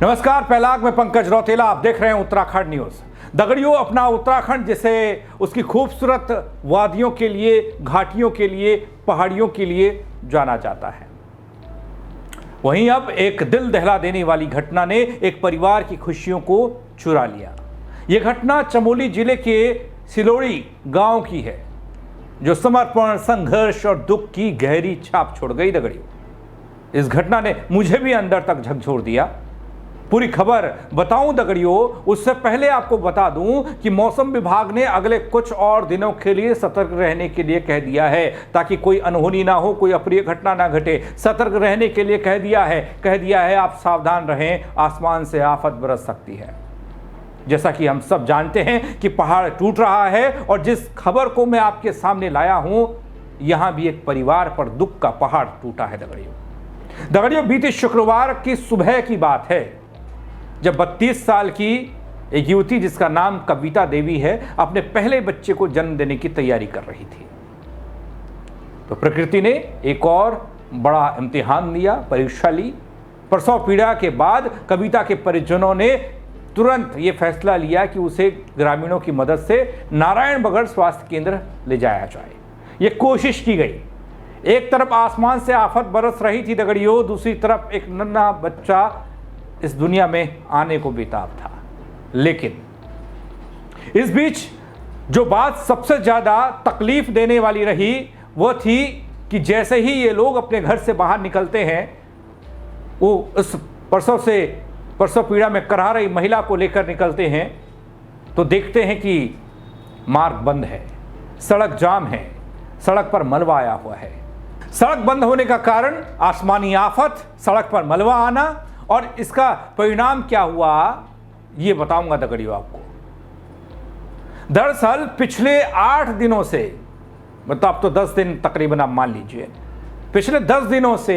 नमस्कार, पहलाग में पंकज रौतेला। आप देख रहे हैं उत्तराखंड न्यूज। दगड़ियों, अपना उत्तराखंड जिसे उसकी खूबसूरत वादियों के लिए, घाटियों के लिए, पहाड़ियों के लिए जाना जाता है, वहीं अब एक दिल दहला देने वाली घटना ने एक परिवार की खुशियों को चुरा लिया। यह घटना चमोली जिले के सिलोड़ी गांव की है, जो समर्पण, संघर्ष और दुख की गहरी छाप छोड़ गई। दगड़ियों, इस घटना ने मुझे भी अंदर तक झकझोर दिया। पूरी खबर बताऊं दगड़ियों, उससे पहले आपको बता दूं कि मौसम विभाग ने अगले कुछ और दिनों के लिए सतर्क रहने के लिए कह दिया है, ताकि कोई अनहोनी ना हो, कोई अप्रिय घटना ना घटे। सतर्क रहने के लिए कह दिया है आप सावधान रहें, आसमान से आफत बरस सकती है। जैसा कि हम सब जानते हैं कि पहाड़ टूट रहा है, और जिस खबर को मैं आपके सामने लाया हूं, यहां भी एक परिवार पर दुख का पहाड़ टूटा है। दगड़ियों, बीते शुक्रवार की सुबह की बात है, जब 32 साल की एक युवती, जिसका नाम कविता देवी है, अपने पहले बच्चे को जन्म देने की तैयारी कर रही थी, तो प्रकृति ने एक और बड़ा इम्तिहान लिया, परीक्षा ली। प्रसव पीड़ा के बाद कविता के परिजनों ने तुरंत ये फैसला लिया कि उसे ग्रामीणों की मदद से नारायणबगड़ स्वास्थ्य केंद्र ले जाया जाए। ये कोशिश की गई। एक तरफ आसमान से आफत बरस रही थी दगड़ियों, दूसरी तरफ एक नन्हा बच्चा इस दुनिया में आने को बेताब था। लेकिन इस बीच जो बात सबसे ज्यादा तकलीफ देने वाली रही, वो थी कि जैसे ही ये लोग अपने घर से बाहर निकलते हैं, वो उस प्रसव पीड़ा में कराह रही महिला को लेकर निकलते हैं, तो देखते हैं कि मार्ग बंद है, सड़क जाम है, सड़क पर मलबा आया हुआ है। सड़क बंद होने का कारण आसमानी आफत, सड़क पर मलबा आना, और इसका परिणाम क्या हुआ ये बताऊंगा दगड़ियों आपको। दरअसल पिछले 8 दिनों से, मतलब अब तो 10 दिन तकरीबन आप मान लीजिए, पिछले 10 दिनों से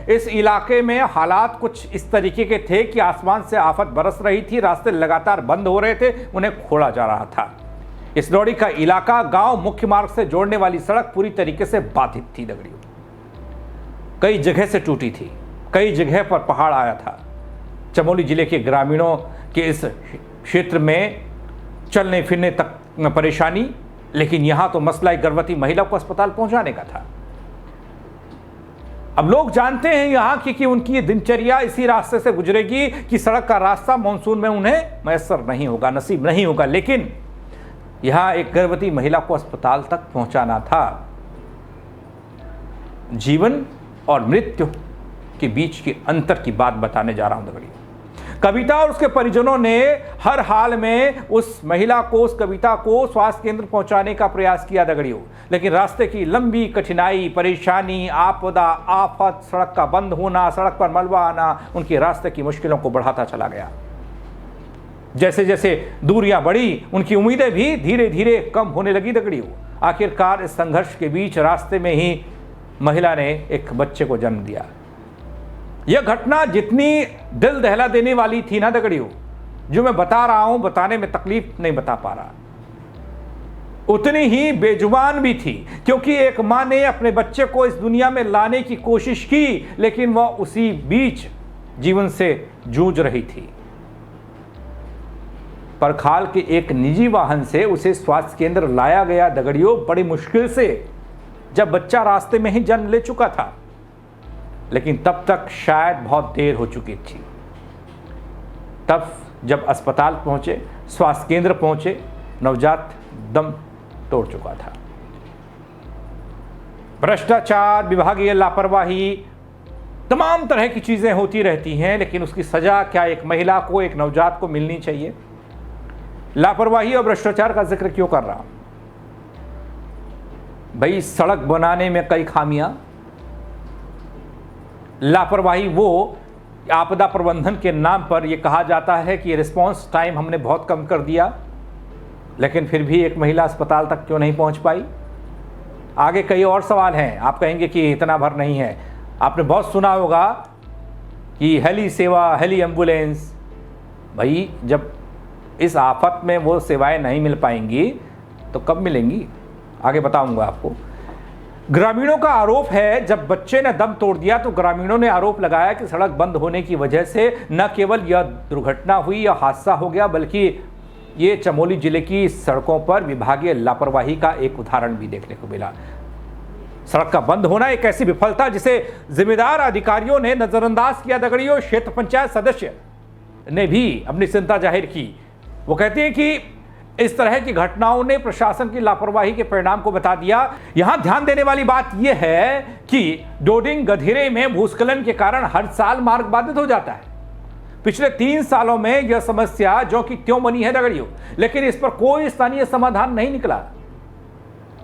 इस इलाके में हालात कुछ इस तरीके के थे कि आसमान से आफत बरस रही थी, रास्ते लगातार बंद हो रहे थे, उन्हें खोला जा रहा था। इस लौड़ी का इलाका गांव मुख्य मार्ग से जोड़ने वाली सड़क पूरी तरीके से बाधित थी दगड़ियों, कई जगह से टूटी थी, कई जगह पर पहाड़ आया था। चमोली जिले के ग्रामीणों के इस क्षेत्र में चलने फिरने तक परेशानी, लेकिन यहां तो मसला एक गर्भवती महिला को अस्पताल पहुंचाने का था। अब लोग जानते हैं यहां की कि उनकी ये दिनचर्या इसी रास्ते से गुजरेगी कि सड़क का रास्ता मानसून में उन्हें मैसर नहीं होगा, नसीब नहीं होगा, लेकिन यहां एक गर्भवती महिला को अस्पताल तक पहुंचाना था। जीवन और मृत्यु के बीच के अंतर की बात बताने जा रहा हूं दगड़ियों। कविता और उसके परिजनों ने हर हाल में उस महिला को, उस कविता को स्वास्थ्य केंद्र पहुंचाने का प्रयास किया दगड़ियों, लेकिन रास्ते की लंबी कठिनाई, परेशानी, आपदा, आफत, सड़क का बंद होना, सड़क पर मलबा आना उनके रास्ते की मुश्किलों को बढ़ाता चला गया। जैसे जैसे दूरियां बढ़ी, उनकी उम्मीदें भी धीरे धीरे कम होने लगी दगड़ियों। आखिरकार इस संघर्ष के बीच रास्ते में ही महिला ने एक बच्चे को जन्म दिया। यह घटना जितनी दिल दहला देने वाली थी ना दगड़ियों, जो मैं बता रहा हूं, बताने में तकलीफ नहीं बता पा रहा, उतनी ही बेजुबान भी थी, क्योंकि एक मां ने अपने बच्चे को इस दुनिया में लाने की कोशिश की, लेकिन वह उसी बीच जीवन से जूझ रही थी। परखाल के एक निजी वाहन से उसे स्वास्थ्य केंद्र लाया गया दगड़ियों, बड़ी मुश्किल से, जब बच्चा रास्ते में ही जन्म ले चुका था, लेकिन तब तक शायद बहुत देर हो चुकी थी। तब जब अस्पताल पहुंचे, स्वास्थ्य केंद्र पहुंचे, नवजात दम तोड़ चुका था। भ्रष्टाचार, विभागीय लापरवाही, तमाम तरह की चीजें होती रहती हैं, लेकिन उसकी सजा क्या एक महिला को, एक नवजात को मिलनी चाहिए? लापरवाही और भ्रष्टाचार का जिक्र क्यों कर रहा हूं भाई? सड़क बनाने में कई खामियां, लापरवाही, वो आपदा प्रबंधन के नाम पर यह कहा जाता है कि रिस्पांस टाइम हमने बहुत कम कर दिया, लेकिन फिर भी एक महिला अस्पताल तक क्यों नहीं पहुंच पाई? आगे कई और सवाल हैं। आप कहेंगे कि इतना भर नहीं है। आपने बहुत सुना होगा कि हेली सेवा, हेली एम्बुलेंस। भाई, जब इस आफत में वो सेवाएं नहीं मिल पाएंगी तो कब मिलेंगी? आगे बताऊंगा आपको। ग्रामीणों का आरोप है, जब बच्चे ने दम तोड़ दिया तो ग्रामीणों ने आरोप लगाया कि सड़क बंद होने की वजह से न केवल यह दुर्घटना हुई या हादसा हो गया, बल्कि ये चमोली जिले की सड़कों पर विभागीय लापरवाही का एक उदाहरण भी देखने को मिला। सड़क का बंद होना एक ऐसी विफलता जिसे जिम्मेदार अधिकारियों ने नजरअंदाज किया। दगड़ियों क्षेत्र पंचायत सदस्य ने भी अपनी चिंता जाहिर की। वो कहते हैं कि इस तरह की घटनाओं ने प्रशासन की लापरवाही के परिणाम को बता दिया। यहां ध्यान देने वाली बात यह है कि डोडिंग गधेरे में भूस्खलन के कारण हर साल मार्ग बाधित हो जाता है। पिछले 3 सालों में यह समस्या जो कि त्यों बनी है दगड़ियों, लेकिन इस पर कोई स्थानीय समाधान नहीं निकला,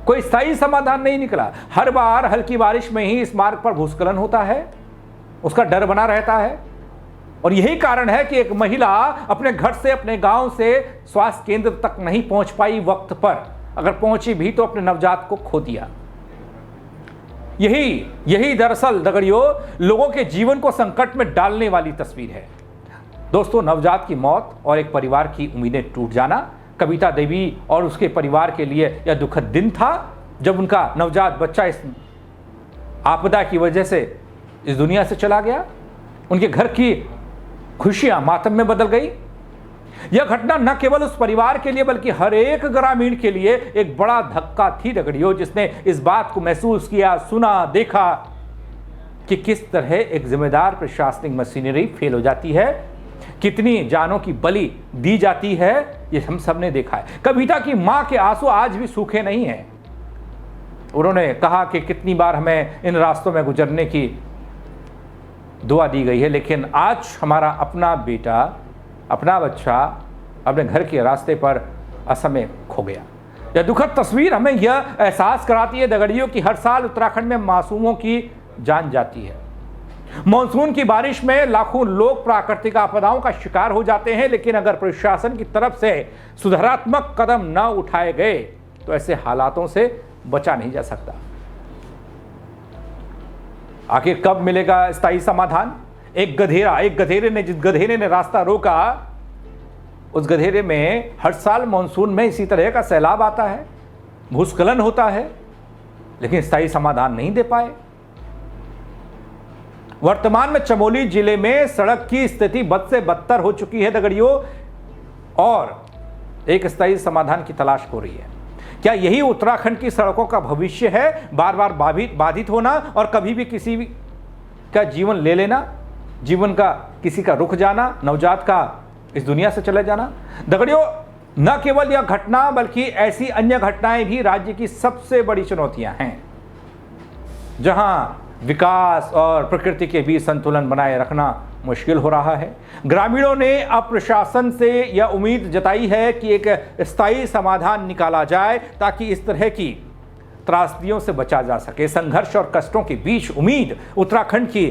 कोई स्थायी समाधान नहीं निकला। हर बार हल्की बारिश में ही इस मार्ग पर भूस्खलन होता है, उसका डर बना रहता है। और यही कारण है कि एक महिला अपने घर से, अपने गांव से स्वास्थ्य केंद्र तक नहीं पहुंच पाई वक्त पर, अगर पहुंची भी तो अपने नवजात को खो दिया। यही दरअसल दगड़ियों लोगों के जीवन को संकट में डालने वाली तस्वीर है। दोस्तों, नवजात की मौत और एक परिवार की उम्मीदें टूट जाना कविता देवी और उसके परिवार के लिए यह दुखद दिन था, जब उनका नवजात बच्चा इस आपदा की वजह से इस दुनिया से चला गया। उनके घर की खुशियां मातम में बदल गई। यह घटना न केवल उस परिवार के लिए बल्कि हर एक ग्रामीण के लिए एक बड़ा धक्का थी दगड़ियों, जिसने इस बात को महसूस किया, सुना, देखा कि किस तरह एक जिम्मेदार प्रशासनिक मशीनरी फेल हो जाती है, कितनी जानों की बलि दी जाती है। ये हम सब ने देखा है। कविता की मां के आंसू आज भी सूखे नहीं हैं। उन्होंने कहा कि कितनी बार हमें इन रास्तों में गुजरने की दुआ दी गई है, लेकिन आज हमारा अपना बेटा, अपना बच्चा अपने घर के रास्ते पर असमय खो गया। यह दुखद तस्वीर हमें यह एहसास कराती है दगड़ियों कि हर साल उत्तराखंड में मासूमों की जान जाती है। मॉनसून की बारिश में लाखों लोग प्राकृतिक आपदाओं का शिकार हो जाते हैं, लेकिन अगर प्रशासन की तरफ से सुधारात्मक कदम न उठाए गए तो ऐसे हालातों से बचा नहीं जा सकता। आखिर कब मिलेगा स्थायी समाधान? एक गधेरे ने, जिस गधेरे ने रास्ता रोका, उस गधेरे में हर साल मॉनसून में इसी तरह का सैलाब आता है, भूस्खलन होता है, लेकिन स्थायी समाधान नहीं दे पाए। वर्तमान में चमोली जिले में सड़क की स्थिति बद से बदतर हो चुकी है दगड़ियों, और एक स्थायी समाधान की तलाश हो रही है। क्या यही उत्तराखंड की सड़कों का भविष्य है? बार बार बाधित होना और कभी भी किसी का जीवन ले लेना, जीवन का किसी का रुक जाना, नवजात का इस दुनिया से चले जाना। दगड़ियों, न केवल यह घटना बल्कि ऐसी अन्य घटनाएं भी राज्य की सबसे बड़ी चुनौतियां हैं, जहां विकास और प्रकृति के बीच संतुलन बनाए रखना मुश्किल हो रहा है। ग्रामीणों ने अब प्रशासन से यह उम्मीद जताई है कि एक स्थायी समाधान निकाला जाए ताकि इस तरह की त्रासदियों से बचा जा सके। संघर्ष और कष्टों के बीच उम्मीद उत्तराखंड की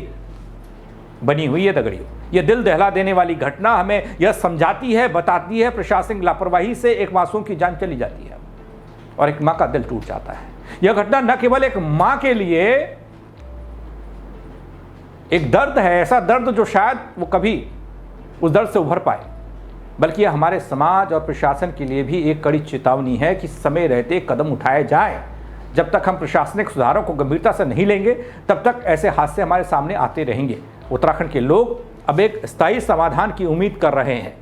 बनी हुई है दगड़ियों। यह दिल दहला देने वाली घटना हमें यह समझाती है, बताती है, प्रशासनिक लापरवाही से एक मासूम की जान चली जाती है और एक मां का दिल टूट जाता है। यह घटना न केवल एक मां के लिए एक दर्द है, ऐसा दर्द जो शायद वो कभी उस दर्द से उभर पाए, बल्कि यह हमारे समाज और प्रशासन के लिए भी एक कड़ी चेतावनी है कि समय रहते कदम उठाए जाएं। जब तक हम प्रशासनिक सुधारों को गंभीरता से नहीं लेंगे, तब तक ऐसे हादसे हमारे सामने आते रहेंगे। उत्तराखंड के लोग अब एक स्थायी समाधान की उम्मीद कर रहे हैं।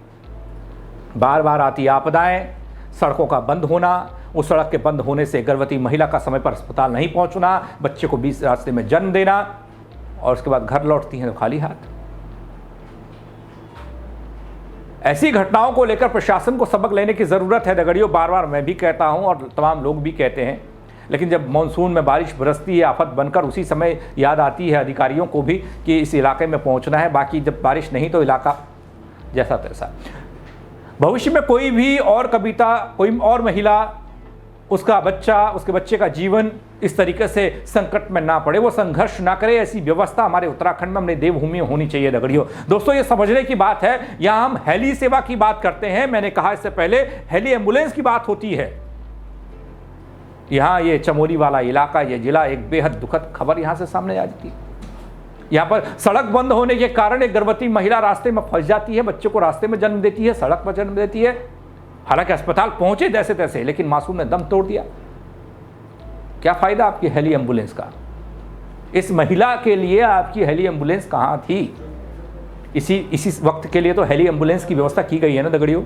बार बार आती आपदाएं, सड़कों का बंद होना, उस सड़क के बंद होने से गर्भवती महिला का समय पर अस्पताल नहीं पहुंचना, बच्चे को बीच रास्ते में जन्म देना और उसके बाद घर लौटती हैं तो खाली हाथ। ऐसी घटनाओं को लेकर प्रशासन को सबक लेने की जरूरत है दगड़ियों। बार बार मैं भी कहता हूं और तमाम लोग भी कहते हैं, लेकिन जब मानसून में बारिश बरसती है, आफत बनकर, उसी समय याद आती है अधिकारियों को भी कि इस इलाके में पहुंचना है। बाकी जब बारिश नहीं तो इलाका जैसा तैसा। भविष्य में कोई भी और कविता, कोई और महिला, उसका बच्चा, उसके बच्चे का जीवन इस तरीके से संकट में ना पड़े, वो संघर्ष ना करे, ऐसी व्यवस्था हमारे उत्तराखंड में, हमने देवभूमि में होनी चाहिए दगड़ियों। दोस्तों, ये समझने की बात है। यहाँ हम हेली सेवा की बात करते हैं, मैंने कहा इससे पहले हेली एम्बुलेंस की बात होती है। यहाँ ये चमोली वाला इलाका, ये जिला, एक बेहद दुखद खबर यहाँ से सामने आ जाती है। यहाँ पर सड़क बंद होने के कारण एक गर्भवती महिला रास्ते में फंस जाती है, बच्चे को रास्ते में जन्म देती है, सड़क पर जन्म देती है। हालांकि अस्पताल पहुंचे जैसे तैसे, लेकिन मासूम ने दम तोड़ दिया। क्या फ़ायदा आपकी हेली एम्बुलेंस का? इस महिला के लिए आपकी हेली एम्बुलेंस कहाँ थी? इसी वक्त के लिए तो हेली एम्बुलेंस की व्यवस्था की गई है ना दगड़ियों।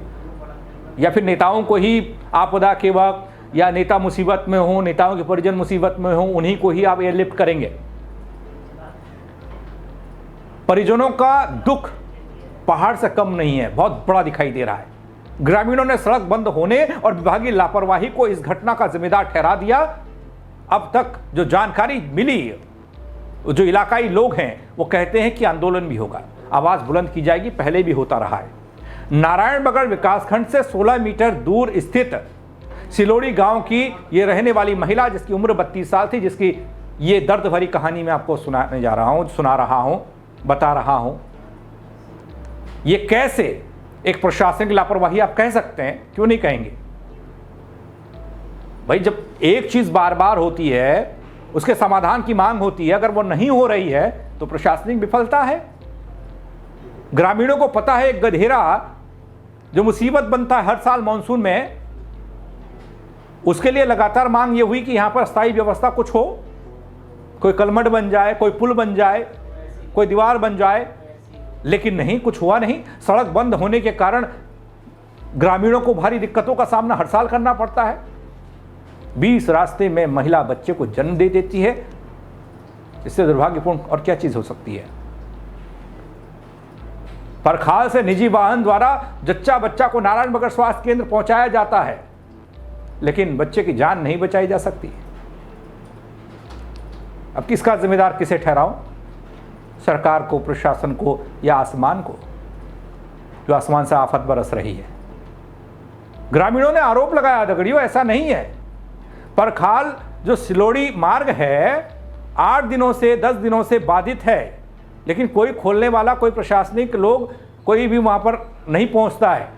या फिर नेताओं को ही आपदा के वक्त, या नेता मुसीबत में हो, नेताओं के परिजन मुसीबत में हो, उन्हीं को ही आप एयरलिफ्ट करेंगे। परिजनों का दुख पहाड़ से कम नहीं है, बहुत बड़ा दिखाई दे रहा है। ग्रामीणों ने सड़क बंद होने और विभागीय लापरवाही को इस घटना का जिम्मेदार ठहरा दिया। अब तक जो जानकारी मिली, जो इलाकाई लोग हैं वो कहते हैं कि आंदोलन भी होगा, आवाज बुलंद की जाएगी, पहले भी होता रहा है। नारायणबगड़ विकासखंड से 16 मीटर दूर स्थित सिलोड़ी गांव की ये रहने वाली महिला, जिसकी उम्र 32 साल थी, जिसकी ये दर्द भरी कहानी मैं आपको सुना रहा हूं, बता रहा हूं। ये कैसे एक प्रशासनिक लापरवाही आप कह सकते हैं, क्यों नहीं कहेंगे भाई? जब एक चीज बार बार होती है, उसके समाधान की मांग होती है, अगर वो नहीं हो रही है तो प्रशासनिक विफलता है। ग्रामीणों को पता है एक गधेरा जो मुसीबत बनता है हर साल मानसून में, उसके लिए लगातार मांग ये हुई कि यहां पर अस्थायी व्यवस्था कुछ हो, कोई कलमट बन जाए, कोई पुल बन जाए, कोई दीवार बन जाए, लेकिन नहीं, कुछ हुआ नहीं। सड़क बंद होने के कारण ग्रामीणों को भारी दिक्कतों का सामना हर साल करना पड़ता है। 20 रास्ते में महिला बच्चे को जन्म दे देती है। इससे दुर्भाग्यपूर्ण और क्या चीज हो सकती है? परखाल से निजी वाहन द्वारा जच्चा बच्चा को नारायणबगड़ स्वास्थ्य केंद्र पहुंचाया जाता है, लेकिन बच्चे की जान नहीं बचाई जा सकती। अब किसका जिम्मेदार किसे ठहराऊं? सरकार को, प्रशासन को, या आसमान को, जो आसमान से आफत बरस रही है? ग्रामीणों ने आरोप लगाया दगड़ियों, ऐसा नहीं है। परखाल जो सिलोड़ी मार्ग है 8 दिनों से 10 दिनों से बाधित है, लेकिन कोई खोलने वाला, कोई प्रशासनिक लोग, कोई भी वहां पर नहीं पहुंचता है।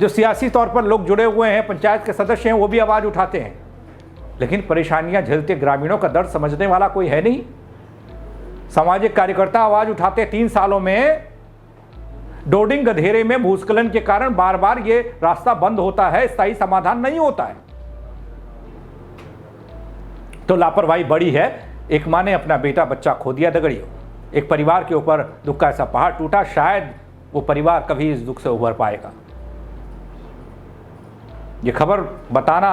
जो सियासी तौर पर लोग जुड़े हुए हैं, पंचायत के सदस्य हैं, वो भी आवाज उठाते हैं, लेकिन परेशानियां झेलते ग्रामीणों का दर्द समझने वाला कोई है नहीं। सामाजिक कार्यकर्ता आवाज उठाते। 3 सालों में डोडिंग गधेरे में भूस्खलन के कारण बार बार ये रास्ता बंद होता है, स्थायी समाधान नहीं होता है। तो लापरवाही बड़ी है। एक मां ने अपना बेटा बच्चा खो दिया दगड़ियों। एक परिवार के ऊपर दुख का ऐसा पहाड़ टूटा, शायद वो परिवार कभी इस दुख से उबर पाएगा। ये खबर बताना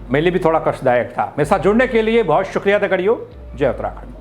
मेरे लिए भी थोड़ा कष्टदायक था। मेरे साथ जुड़ने के लिए बहुत शुक्रिया दगड़ियों। जय उत्तराखंड।